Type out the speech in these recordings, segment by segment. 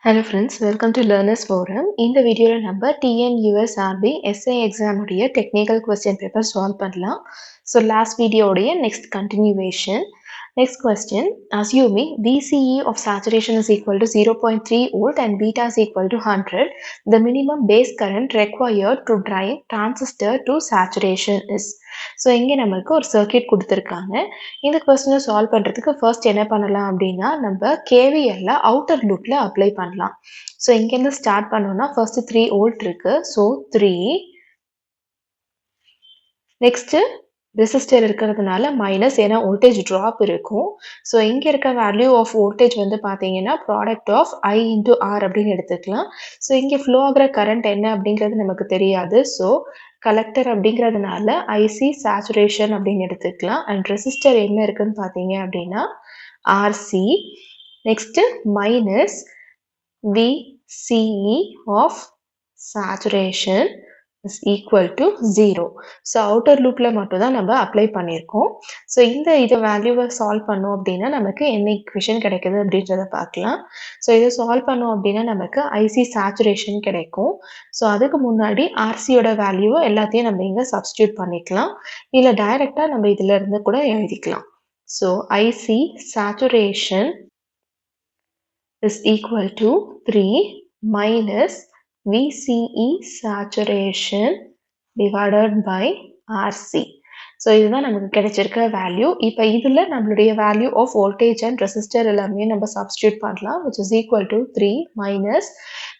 Hello friends, welcome to Learners Forum. இந்த வீடியோல நம்ம TNUSRB SA exam உடைய technical question paper solve பண்ணலாம். So last video உடைய next continuation. Next question, assuming VCE of saturation is equal to 0.3 volt and beta is equal to 100, the minimum base current required to drive transistor to saturation is. So இங்கே நம்மளுக்கு ஒரு circuit கொடுத்துருக்காங்க. இந்த கொஸ்டினை solve பண்ணுறதுக்கு first என்ன பண்ணலாம் அப்படின்னா நம்ம கேவிஎல்ல அவுட்டர் லூப்பில் அப்ளை பண்ணலாம். ஸோ இங்கேருந்து ஸ்டார்ட் பண்ணோம்னா ஃபர்ஸ்ட் 3 வோல்ட் இருக்கு. ஸோ 3 நெக்ஸ்ட்டு ரெசிஸ்டர் இருக்கிறதுனால மைனஸ், ஏன்னா வோல்டேஜ் ட்ராப் இருக்கும். ஸோ இங்கே இருக்க வேல்யூ ஆஃப் வோல்டேஜ் வந்து பார்த்தீங்கன்னா product of I into R அப்படின்னு எடுத்துக்கலாம். ஸோ இங்கே ஃப்ளோ ஆகிற கரண்ட் என்ன அப்படிங்கிறது நமக்கு தெரியாது. ஸோ கலெக்டர் அப்படிங்கிறதுனால ஐசி சேச்சுரேஷன் அப்படின்னு எடுத்துக்கலாம். அண்ட் ரெசிஸ்டர் என்ன இருக்குன்னு பார்த்தீங்க அப்படின்னா RC. Next minus VCE of saturation is equal to 0. So outer லூப்பில் மட்டும் தான் நம்ம அப்ளை பண்ணியிருக்கோம். ஸோ இதை வேல்யூவை சால்வ் பண்ணோம் அப்படின்னா நமக்கு என்ன ஈக்குவேஷன் கிடைக்குது அப்படின்றத பார்க்கலாம். ஸோ இதை சால்வ் பண்ணோம் அப்படின்னா நமக்கு ஐசி சேச்சுரேஷன் கிடைக்கும். ஸோ அதுக்கு முன்னாடி ஆர்சியோட வேல்யூவை எல்லாத்தையும் நம்ம இங்கே சப்ஸ்டியூட் பண்ணிக்கலாம். இல்லை டைரெக்டாக நம்ம இதில் இருந்து கூட எழுதிக்கலாம். So IC saturation is equal to 3 minus VCE saturation divided by RC. So இதுதான் நமக்கு கிடைச்சிருக்க வேல்யூ. இப்போ இதில் நம்மளுடைய value of voltage and resistor எல்லாமே நம்ம சப்ஸ்டியூட் பண்ணலாம், which is equal to 3 minus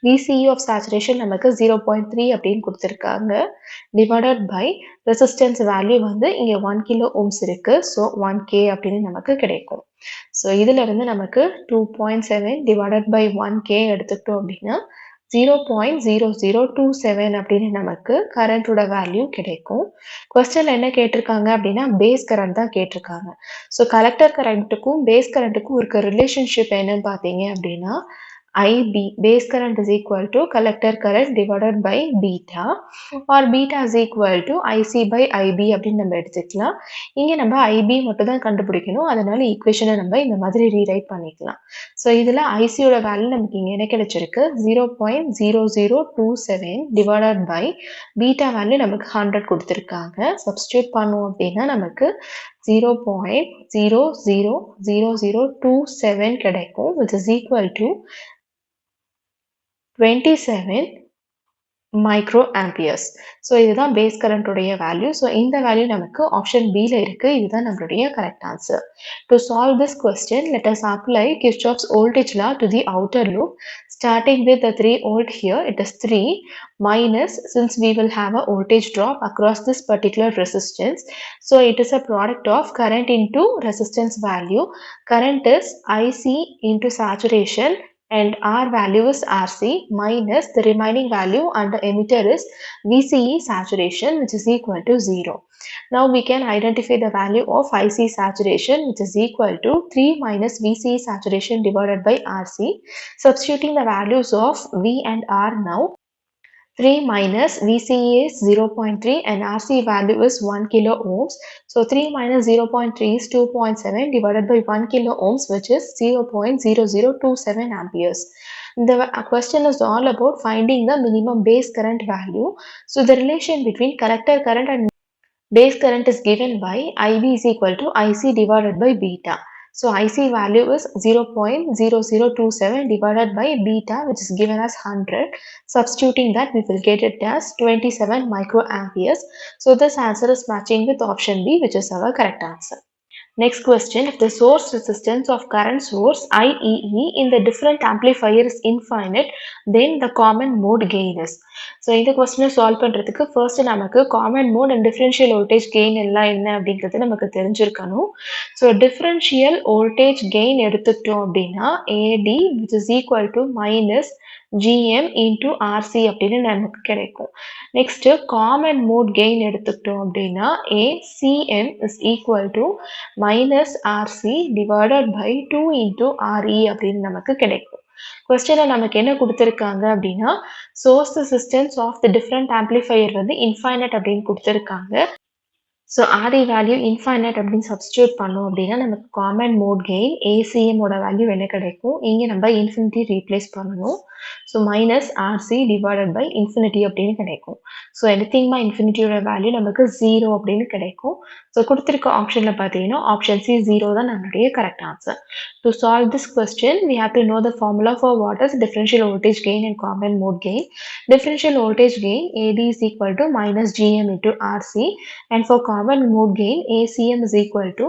VCE of saturation நமக்கு 0.3 அப்படின்னு கொடுத்துருக்காங்க, divided by ரெசிஸ்டன்ஸ் வேல்யூ வந்து இங்கே 1 கிலோ ஓம்ஸ் இருக்கு. ஸோ 1K அப்படின்னு நமக்கு கிடைக்கும். ஸோ இதில் இருந்து நமக்கு 2.7 divided by 1K எடுத்துக்கிட்டோம் அப்படின்னா 0.0027 அப்படின்னு நமக்கு கரண்டோட வேல்யூ கிடைக்கும். கொஸ்டின்ல என்ன கேட்டிருக்காங்க அப்படின்னா பேஸ் கரண்ட் தான் கேட்டிருக்காங்க. ஸோ கலெக்டர் கரண்ட்டுக்கும் பேஸ் கரண்ட்டுக்கும் இருக்க ரிலேஷன்ஷிப் என்னன்னு பார்த்தீங்க அப்படின்னா IB, base current is equal to collector current divided by beta, or beta is equal to IC by IB அப்படின்னு நம்ம எடுத்துக்கலாம். இங்கே நம்ம IB மட்டும் தான் கண்டுபிடிக்கணும், அதனால ஈக்குவேஷனை நம்ம இந்த மாதிரி ரீரைட் பண்ணிக்கலாம். ஸோ இதில் ஐசியோட வேல்யூ நமக்கு இங்கே என்ன கிடைச்சிருக்கு 0.0027 டிவைடட் பை பீட்டா வேல்யூ நமக்கு 100 கொடுத்துருக்காங்க. சப்ஸ்டியூட் பண்ணுவோம் அப்படின்னா நமக்கு 0.000027 கிடைக்கும், which is equal to 27 micro amperes. So இதுதான் பேஸ் கரண்ட்டுடைய வேல்யூ. ஸோ இந்த வேல்யூ நமக்கு ஆப்ஷன் பியில் இருக்குது. இதுதான் நம்மளுடைய correct answer. To solve this question let us apply Kirchhoff's voltage law to the outer loop. Starting with the 3 volt here, it is 3 minus, since we will have a voltage drop across this particular resistance. So it is a product of current into resistance value. Current is IC into saturation and R value is RC minus the remaining value under emitter is VCE saturation, which is equal to 0. Now we can identify the value of IC saturation, which is equal to 3 minus VCE saturation divided by RC. Substituting the values of V and R now. 3 minus VCE is 0.3 and RC value is 1 kilo ohms. So 3 minus 0.3 is 2.7 divided by 1 kilo ohms, which is 0.0027 amperes. The question is all about finding the minimum base current value. So the relation between collector current and base current is given by IB is equal to IC divided by beta. So IC value is 0.0027 divided by beta, which is given as 100. Substituting that, we will get it as 27 microamperes. So this answer is matching with option B, which is our correct answer. Next question, if the source resistance of current source IEE in the different amplifier is infinite, then the common mode gain is. So இந்த கொஸ்டினை solve பண்ணுறதுக்கு first நமக்கு common mode and differential voltage gain எல்லாம் என்ன அப்படிங்கிறது நமக்கு தெரிஞ்சிருக்கணும். So differential voltage gain எடுத்துக்கிட்டோம் அப்படின்னா AD which is equal to minus GM into RC அப்படின்னு நமக்கு கிடைக்கும். நெக்ஸ்ட்டு காமன் மோட் கெயின் எடுத்துக்கிட்டோம் அப்படின்னா ACM is equal to minus RC divided by 2 into RE அப்படின்னு நமக்கு கிடைக்கும். கொஸ்டின்ல நமக்கு என்ன கொடுத்துருக்காங்க அப்படின்னா source resistance of the different amplifier வந்து இன்ஃபைனட் அப்படின்னு கொடுத்துருக்காங்க. ஸோ RE வேல்யூ இன்ஃபைனைட் அப்படின்னு சப்ஸ்டியூட் பண்ணோம் அப்படின்னா நமக்கு காமன் மோட் கெயின் ACM ஓட வேல்யூ என்ன கிடைக்கும்? இங்கே நம்ம இன்ஃபினிட்டி ரீப்ளேஸ் பண்ணணும். So minus RC divided by infinity அப்படின்னு கிடைக்கும். ஸோ எனிதிங் பை இன்ஃபினிட்டியோட வேல்யூ நமக்கு 0 அப்படின்னு கிடைக்கும். ஸோ கொடுத்துருக்க ஆப்ஷனில் பார்த்தீங்கன்னா ஆப்ஷன் C 0 தான் நம்மளுடைய correct answer. To solve this question, we have to know the formula for what is differential voltage gain and common mode gain. Differential voltage gain AD is equal to minus GM into RC, and for common mode gain ACM is equal to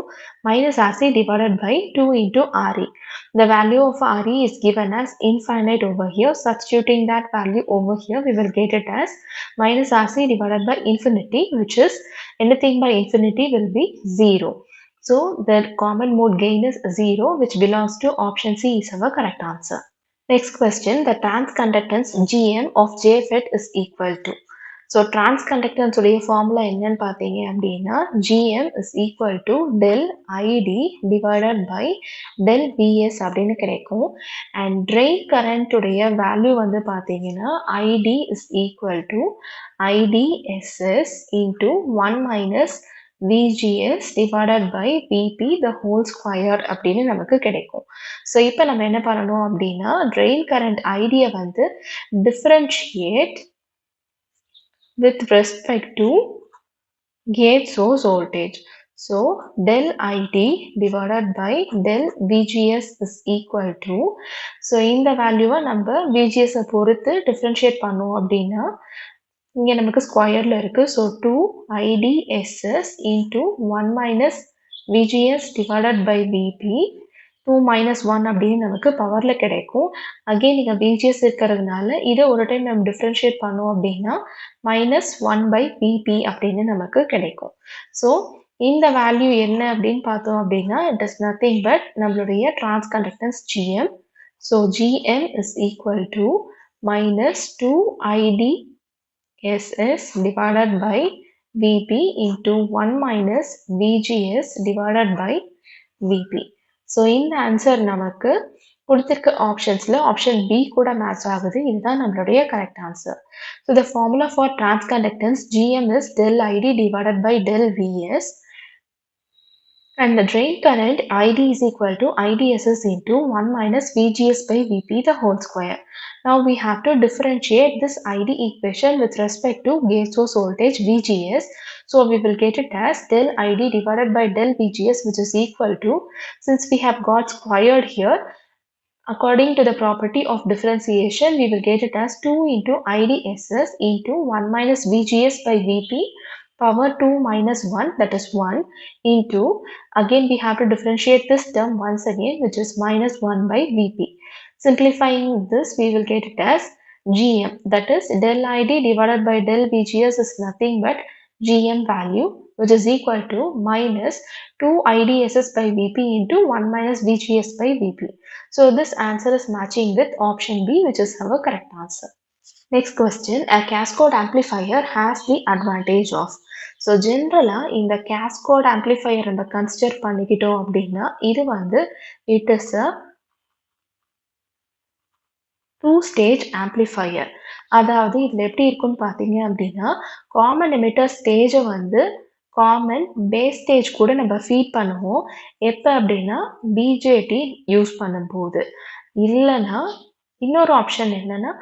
minus RC divided by 2 into RE. The value of RE is given as infinite over here. Substituting that value over here, we will get it as minus RC divided by infinity, which is anything by infinity will be 0. So the common mode gain is 0, which belongs to option C is our correct answer. Next question, the transconductance GM of JFET is equal to. So transconductance உடைய formula என்னன்னு பார்த்தீங்க அப்படின்னா GM is equal to del ID divided by del VS அப்படின்னு கிடைக்கும். And train current உடைய value வந்து பார்த்தீங்கன்னா ID is equal to IDSS into 1 minus VGS divided by VP the whole square அப்படின்னு நமக்கு கிடைக்கும். ஸோ இப்போ நம்ம என்ன பண்ணணும் அப்படின்னா ட்ரெயின் கரண்ட் ஐடியை வந்து differentiate with respect to gate source voltage. So del IT divided by del VGS is equal to, so இந்த வேல்யூவை நம்ம VGS பொறுத்து differentiate பண்ணோம் அப்படின்னா இங்கே நமக்கு ஸ்கொயரில் இருக்குது. So 2 IDSS into 1 minus VGS divided by VP 2 minus 1 அப்படின்னு நமக்கு பவரில் கிடைக்கும். அகெயின் நீங்கள் VGS இருக்கிறதுனால இதை ஒரு டைம் நம்ம டிஃப்ரென்ஷியேட் பண்ணோம் அப்படின்னா மைனஸ் 1 by VP அப்படின்னு நமக்கு கிடைக்கும். ஸோ இந்த வேல்யூ என்ன அப்படின்னு பார்த்தோம் அப்படின்னா இட் இஸ் நத்திங் பட் நம்மளுடைய transconductance GM. So GM is equal to minus 2 IDSS divided by VP into 1 minus VGS divided by VP. So இந்த ஆன்சர் நமக்கு கொடுத்துருக்க ஆப்ஷன்ஸில் ஆப்ஷன் பி கூட மேட்ச் ஆகுது. இதுதான் நம்மளுடைய correct answer. So the formula for transconductance GM is del ID divided by del VS, and the drain current ID is equal to IDSS into 1 minus VGS by VP the whole square. Now we have to differentiate this ID equation with respect to gate source voltage VGS. So we will get it as del ID divided by del VGS, which is equal to, since we have got squared here, according to the property of differentiation, we will get it as 2 into IDSS into 1 minus VGS by VP power 2 minus 1, that is 1, into, again we have to differentiate this term once again, which is minus 1 by VP. Simplifying this, we will get it as GM, that is del ID divided by del VGS is nothing but GM value, which is equal to minus 2 IDSS by VP into 1 minus VGS by VP. So this answer is matching with option B, which is our correct answer. Next question, a cascade amplifier has the advantage of. So ஜென்ரலாக இந்த கேஸ்கோட் amplifier நம்ம consider பண்ணிக்கிட்டோம் அப்படின்னா இது வந்து it is a 2-stage amplifier. அதாவது இதில் எப்படி இருக்குன்னு பார்த்தீங்க அப்படின்னா காமன் எமிட்டர் ஸ்டேஜை வந்து காமன் பேஸ் ஸ்டேஜ் கூட நம்ம ஃபீட் பண்ணுவோம். எப்போ அப்படின்னா பிஜேடி யூஸ் பண்ணும்போது, இல்லைன்னா இன்னொரு ஆப்ஷன் என்னன்னா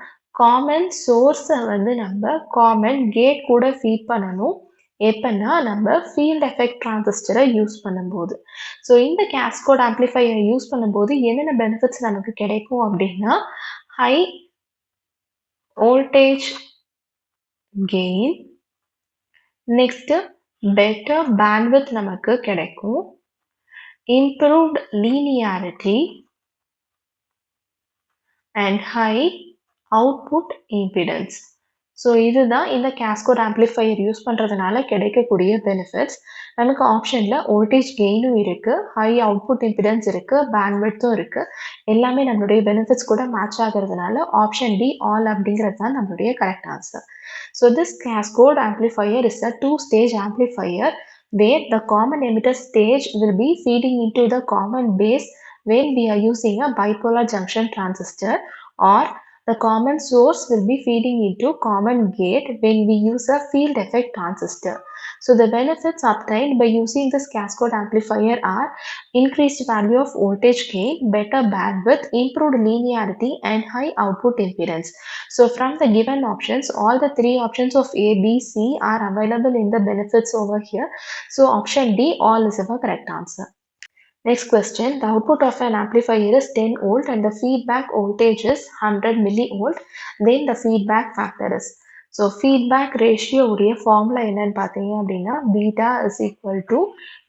காமன் சோர்ஸை வந்து நம்ம காமன் கேட் கூட ஃபீட் பண்ணணும். எப்பன்னா நம்ம ஃபீல்ட் எஃபெக்ட் டிரான்சிஸ்டரை யூஸ் பண்ணும்போது. ஸோ இந்த கேஸ்கோட் ஆம்ப்ளிஃபையரை யூஸ் பண்ணும்போது என்னென்ன பெனிஃபிட்ஸ் நமக்கு கிடைக்கும் அப்படின்னா high voltage gain, next better bandwidth நமக்கு கிடைக்கும், improved linearity and high output impedance. So இதுதான் இந்த கேஸ்கோட் ஆம்ப்ளிஃபையர் யூஸ் பண்ணுறதுனால கிடைக்கக்கூடிய பெனிஃபிட்ஸ். நமக்கு ஆப்ஷனில் வோல்டேஜ் கெயினும் இருக்குது, ஹை அவுட்புட் இம்பிடன்ஸ் இருக்குது, பேண்ட்விட்த்தும் இருக்குது. எல்லாமே நம்மளுடைய பெனிஃபிட்ஸ் கூட மேட்ச் ஆகிறதுனால ஆப்ஷன் டி ஆல் அப்படிங்கிறது தான் நம்மளுடைய correct answer. So this cascode amplifier is a 2-stage amplifier where the common emitter stage will be feeding into the common base when we are using a bipolar junction transistor, or the common source will be feeding into common gate when we use a field effect transistor. So the benefits obtained by using this cascade amplifier are increased value of voltage gain, better bandwidth, improved linearity, and high output impedance. So from the given options, all the three options of A, B, C are available in the benefits over here. So option D, all is our correct answer. Next question, the output of an amplifier is 10 volt and the feedback voltage is 100 millivolt. Then the feedback factor is. So feedback ratio உடைய formula என்னன்னு பார்த்தீங்க அப்படின்னா beta is equal to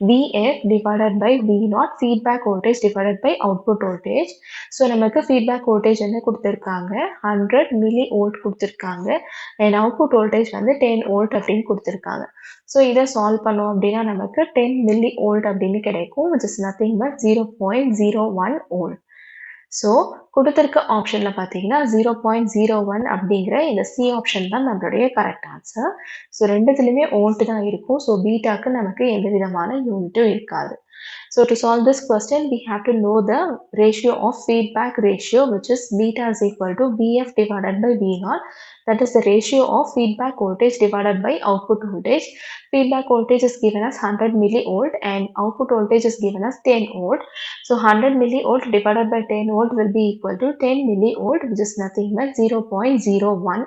VF divided by V0 feedback voltage divided by output voltage. So நமக்கு feedback voltage என்ன கொடுத்திருக்காங்க 100 millivolt கொடுத்திருக்காங்க and output voltage வந்து 10 volt அப்படின்னு கொடுத்திருக்காங்க. ஸோ இதை சால்வ் பண்ணோம் அப்படின்னா நமக்கு 10 மில்லி வோல்ட் அப்படின்னு கிடைக்கும் which is nothing but 0.01 volt. So கொடுத்துருக்க ஆப்ஷனில் பார்த்தீங்கன்னா 0.01 அப்படிங்கிற இந்த சி ஆப்ஷன் தான் நம்மளுடைய கரெக்ட் ஆன்சர். ஸோ ரெண்டுத்துலையுமே வோல்ட் தான் இருக்கும். ஸோ பீட்டாக்கு நமக்கு எந்த விதமான யூனிட்டும் இருக்காது. So to solve this question, we have to know the ratio of feedback ratio, which is beta is equal to VF divided by V0. That is the ratio of feedback voltage divided by output voltage. Feedback voltage is given as 100 millivolt and output voltage is given as 10 volt. So 100 millivolt divided by 10 volt will be equal to 10 millivolt, which is nothing but 0.01.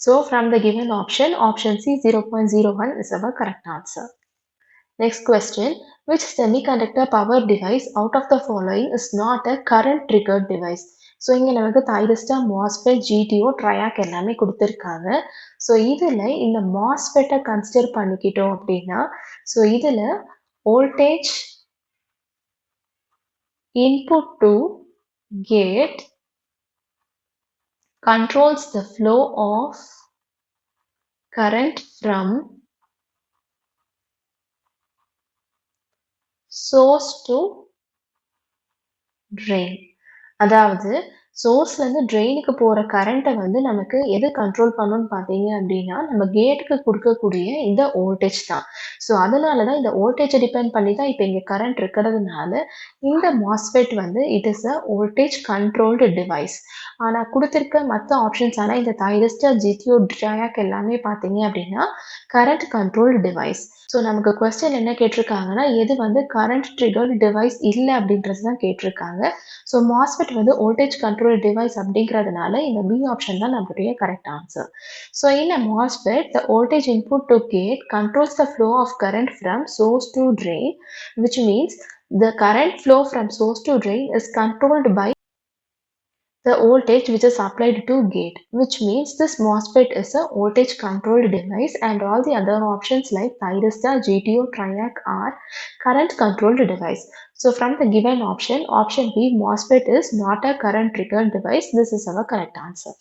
So from the given option, option C 0.01 is our correct answer. Next question, which semiconductor power device out of the following is not a current triggered device? So இங்கே நமக்கு தைரிஸ்டா MOSFET GTO triac எல்லாமே கொடுத்துருக்காங்க. So இதில் இந்த மாஸ்பெட்டை consider பண்ணிக்கிட்டோம் அப்படின்னா so இதில் voltage input to gate controls the flow of current from source to drain. அதாவது சோர்ஸ்லேருந்து ட்ரெயினுக்கு போகிற கரண்ட்டை வந்து நமக்கு எது கண்ட்ரோல் பண்ணணும்னு பார்த்தீங்க அப்படின்னா நம்ம கேட்டுக்கு கொடுக்கக்கூடிய இந்த வோல்டேஜ் தான். ஸோ அதனால தான் இந்த வோல்டேஜை டிபெண்ட் பண்ணி தான் இப்போ இங்கே கரண்ட் இருக்கிறதுனால இந்த மாஸ்பெட் வந்து it is a voltage controlled device. ஆனால் கொடுத்துருக்க மற்ற ஆப்ஷன்ஸ் ஆனால் இந்த தைரிஸ்டர் ஜிடிஓ ட்ரையாக் எல்லாமே பார்த்தீங்க அப்படின்னா கரண்ட் கண்ட்ரோல்டு டிவைஸ். ஸோ நமக்கு கொஸ்டின் என்ன கேட்டிருக்காங்கன்னா எது வந்து கரண்ட் ட்ரிகர்டு டிவைஸ் இல்லை அப்படின்றது தான் கேட்டிருக்காங்க. ஸோ மாஸ்பெட் வந்து வோல்டேஜ் கண்ட்ரோல் டிவைஸ் அப்படிங்கிறதுனால இந்த பி ஆப்ஷன் தான் நம்மளுடைய correct answer. So in a MOSFET the voltage input to gate controls the flow of current from source to drain, which means the current flow from source to drain is controlled by the voltage which is applied to gate, which means this MOSFET is a voltage controlled device and all the other options like thyristor, GTO, triac are current controlled device. So from the given option, option B, MOSFET is not a current triggered device. This is our correct answer.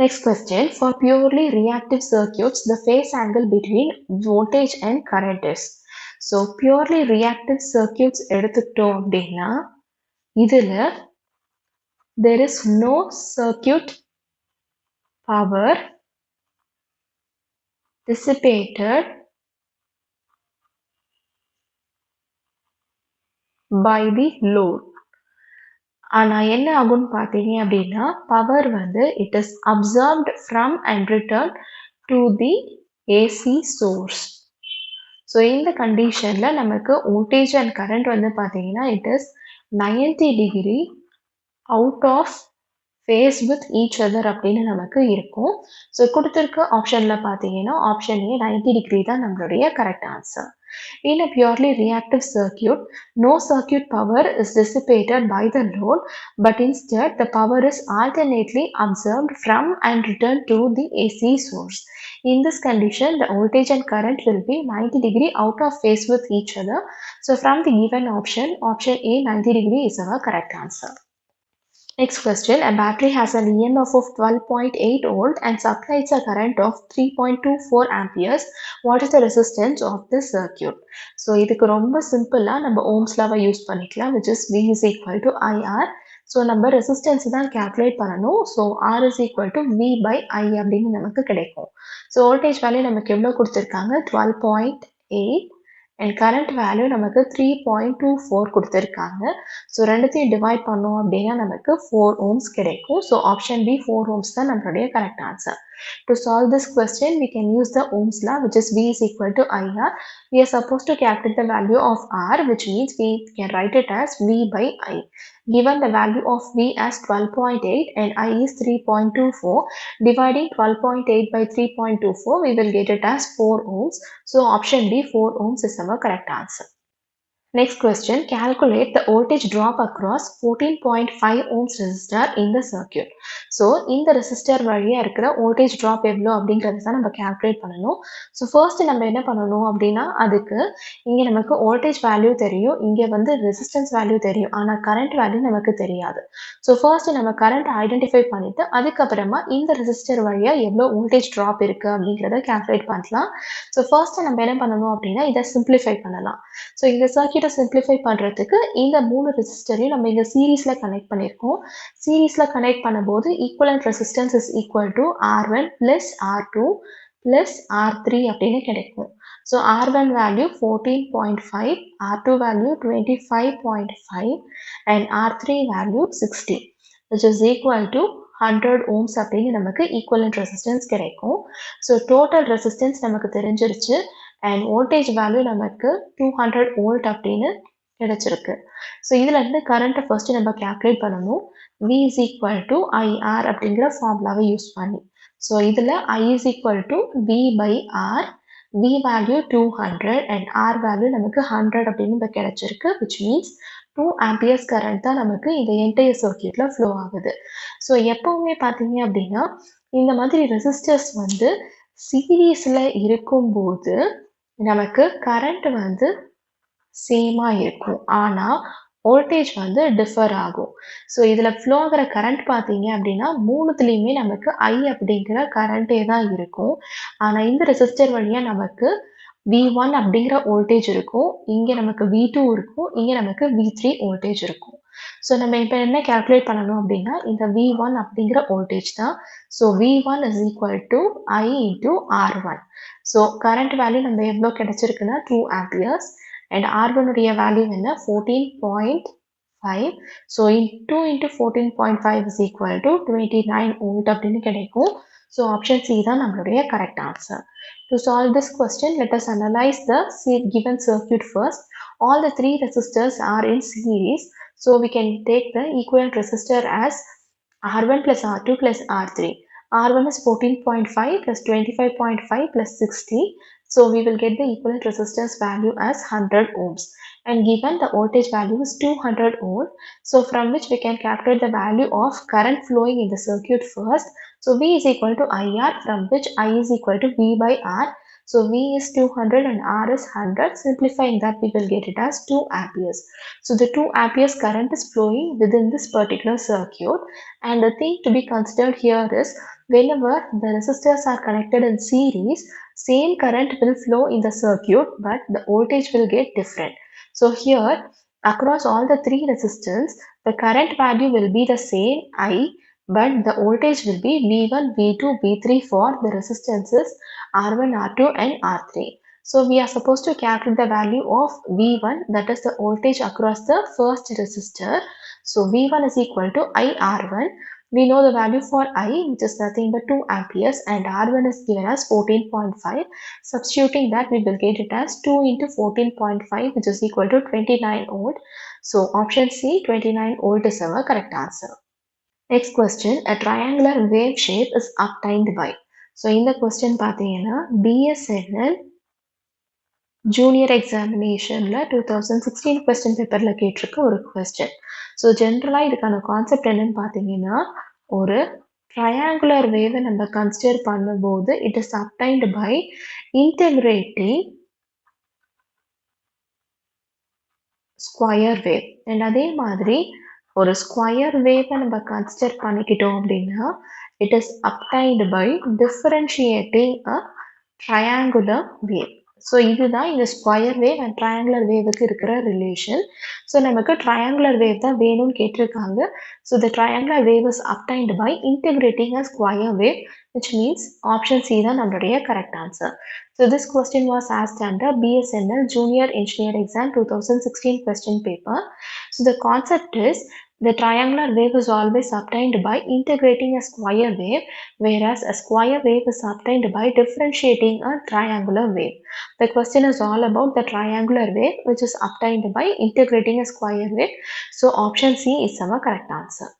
Next question, for purely reactive circuits, the phase angle between voltage and current is. So purely reactive circuits எடுத்துக்கிட்டோம் அப்படின்னா இதில் there is no circuit power dissipated by the load. ஆனால் என்ன ஆகும்னு பார்த்தீங்க அப்படின்னா power வந்து it is absorbed from and returned to the AC source. So இந்த கண்டிஷனில் நமக்கு வோல்டேஜ் அண்ட் கரண்ட் வந்து பார்த்தீங்கன்னா it is 90 degree out of phase with each other அப்படின்னு நமக்கு இருக்கும். ஸோ கொடுத்துருக்க ஆப்ஷனில் பார்த்தீங்கன்னா ஆப்ஷன் ஏ 90 டிகிரி தான் நம்மளுடைய correct answer. In a purely reactive circuit, no circuit power is dissipated by the load, but instead the power is alternately absorbed from and returned to the AC source. In this condition, the voltage and current will be 90 degree out of phase with each other. So from the given option, option A 90 degree is our correct answer. Next question, a battery has an EMF of 12.8 volt and supplies a current of 3.24 amperes. What is the resistance of this circuit? So இதுக்கு ரொம்ப சிம்பிளா நம்ம ohms லாவை use பண்ணிக்கலாம், which is V is equal to IR. So நம்ம resistance தான் calculate பண்ணணும். So R is equal to V by I அப்படின்னு நமக்கு கிடைக்கும். ஸோ வோல்டேஜ் வேல்யூ நமக்கு எவ்வளோ கொடுத்துருக்காங்க 12.8 and current value நமக்கு 3.24 கொடுத்திருக்காங்க. ஸோ ரெண்டுத்தையும் டிவைட் பண்ணோம் அப்படின்னா நமக்கு 4 ohms கிடைக்கும். ஸோ ஆப்ஷன் பி 4 ohms தான் நம்மளுடைய correct answer. To solve this question, we can use the Ohm's law, which is V is equal to IR. We are supposed to calculate the value of R, which means we can write it as V by I. Given the value of V as 12.8 and I is 3.24, dividing 12.8 by 3.24, we will get it as 4 ohms. So option D 4 ohms is our correct answer. Next question, calculate the voltage drop across 14.5 ohms resistor in the circuit. So, இந்த resistor வழியா இருக்கிற voltage drop எவ்வளோ அப்படிங்கிறத தான் நம்ம calculate பண்ணணும். So, first நம்ம என்ன பண்ணணும் அப்படின்னா அதுக்கு இங்கே நமக்கு voltage value தெரியும், இங்கே வந்து resistance value தெரியும், ஆனால் current value நமக்கு தெரியாது. So, first நம்ம current identify பண்ணிட்டு அதுக்கப்புறமா இந்த resistor வழியா எவ்வளோ voltage drop இருக்கு அப்படிங்கிறத calculate பண்ணலாம். So, first நம்ம என்ன பண்ணணும் அப்படின்னா இதை simplify பண்ணலாம். ஸோ இந்த சர்க்யூட்டை சிம்பிளிஃபை பண்ணுறதுக்கு இந்த 3 ரெசிஸ்டரையும் நம்ம இங்கே சீரீஸில் கனெக்ட் பண்ணியிருக்கோம். சீரீஸில் கனெக்ட் பண்ணும்போது equivalent resistance is equal to R1 plus R2 plus R3 அப்படின்னு கிடைக்கும். So R1 value 14.5, R2 value 25.5 and R3 value 60, which is equal to 100 ohms அப்படின்னு நமக்கு ஈக்குவலண்ட் ரெசிஸ்டன்ஸ் கிடைக்கும். ஸோ டோட்டல் ரெசிஸ்டன்ஸ் நமக்கு தெரிஞ்சிருச்சு அண்ட் வோல்டேஜ் வேல்யூ நமக்கு 200 volt அப்படின்னு கிடைச்சிருக்கு. ஸோ இதில் இருந்து கரண்ட்டை ஃபர்ஸ்ட் நம்ம கேல்குலேட் பண்ணணும். V is equal to IR அப்படிங்கிற ஃபார்முலாவை யூஸ் பண்ணி. ஸோ இதில் I is equal to V by R, V value 200 and R value நமக்கு 100 அப்படின்னு இப்போ கிடைச்சிருக்கு, which means 2 amperes current தான் நமக்கு இந்த என்டையர் சர்க்யூட்டில் ஃப்ளோ ஆகுது. ஸோ எப்போவுமே பார்த்தீங்க அப்படின்னா இந்த மாதிரி ரெசிஸ்டர்ஸ் வந்து சீரீஸில் இருக்கும்போது நமக்கு கரண்ட் வந்து சேமாக இருக்கும், ஆனால் வோல்டேஜ் வந்து டிஃபர் ஆகும். ஸோ இதில் ஃப்ளோ ஆகிற கரண்ட் பார்த்தீங்க அப்படின்னா மூணுத்துலேயுமே நமக்கு I அப்படிங்கிற கரண்ட்டே தான் இருக்கும். ஆனால் இந்த ரெசிஸ்டர் வழியாக நமக்கு V1 அப்படிங்கிற வோல்டேஜ் இருக்கும், இங்கே நமக்கு V2 இருக்கும், இங்கே நமக்கு V3 வோல்டேஜ் இருக்கும். ஸோ நம்ம இப்போ என்ன கேல்குலேட் பண்ணணும் அப்படின்னா இந்த V1 அப்படிங்கிற வோல்டேஜ் தான். So V1 is equal to I into R1. So current value நம்ம எவ்வளோ கிடைச்சிருக்குன்னா 2 amperes அண்ட் R1 உடைய வேல்யூ என்ன 14.5. So 2 into 14.5 is equal to 29 volt அப்படின்னு கிடைக்கும். ஸோ ஆப்ஷன் சி தான் நம்மளுடைய correct answer. To solve this question, let us analyze the given circuit first. All the three resistors are in series. So we can take the equivalent resistor as R1 plus R2 plus R3. R1 is 14.5 plus 25.5 plus 60. So we will get the equivalent resistance value as 100 ohms. And given the voltage value is 200 volt. So from which we can calculate the value of current flowing in the circuit first. So V is equal to IR, from which I is equal to V by R. So V is 200 and R is 100. Simplifying that, we will get it as 2 amperes. So the 2 amperes current is flowing within this particular circuit. And the thing to be considered here is whenever the resistors are connected in series, same current will flow in the circuit, but the voltage will get different. So here across all the three resistors, the current value will be the same I, but the voltage will be V1, V2, V3 for the resistances R1, R2 and R3. So we are supposed to calculate the value of V1, that is the voltage across the first resistor. So V1 is equal to IR1. We know the value for I, which is nothing but 2 amperes, and R1 is given as 14.5. Substituting that, we will get it as 2 into 14.5, which is equal to 29 volt. So option C, 29 volt is our correct answer. Next question, a triangular wave shape is obtained by. So in the question பார்த்தீங்கன்னா BSNL junior examinationல 2016 question paperல கேட்டிருக்க ஒரு question. So ஜென்ரலாக இதுக்கான concept என்னன்னு பார்த்தீங்கன்னா ஒரு triangular வேவை நம்ம consider பண்ணும்போது it is obtained by integrating square wave. And அதே மாதிரி ஒரு ஸ்கொயர் வேவை நம்ம கன்சிடர் பண்ணிக்கிட்டோம் அப்படின்னா it is obtained by differentiating a triangular wave. So இதுதான் இந்த ஸ்கொயர் வேவ் அண்ட் ட்ரையாங்குலர் வேவுக்கு இருக்கிற ரிலேஷன். ஸோ நமக்கு ட்ரையாங்குலர் வேவ் தான் வேணும்னு கேட்டிருக்காங்க. So the triangular wave is obtained by integrating a square wave, which means option C தான் நம்மளுடைய correct answer. So this question was asked under BSNL Junior Engineer Exam 2016 question paper. So the concept is the triangular wave is always obtained by integrating a square wave, whereas a square wave is obtained by differentiating a triangular wave. The question is all about the triangular wave which is obtained by integrating a square wave. So option C is our correct answer.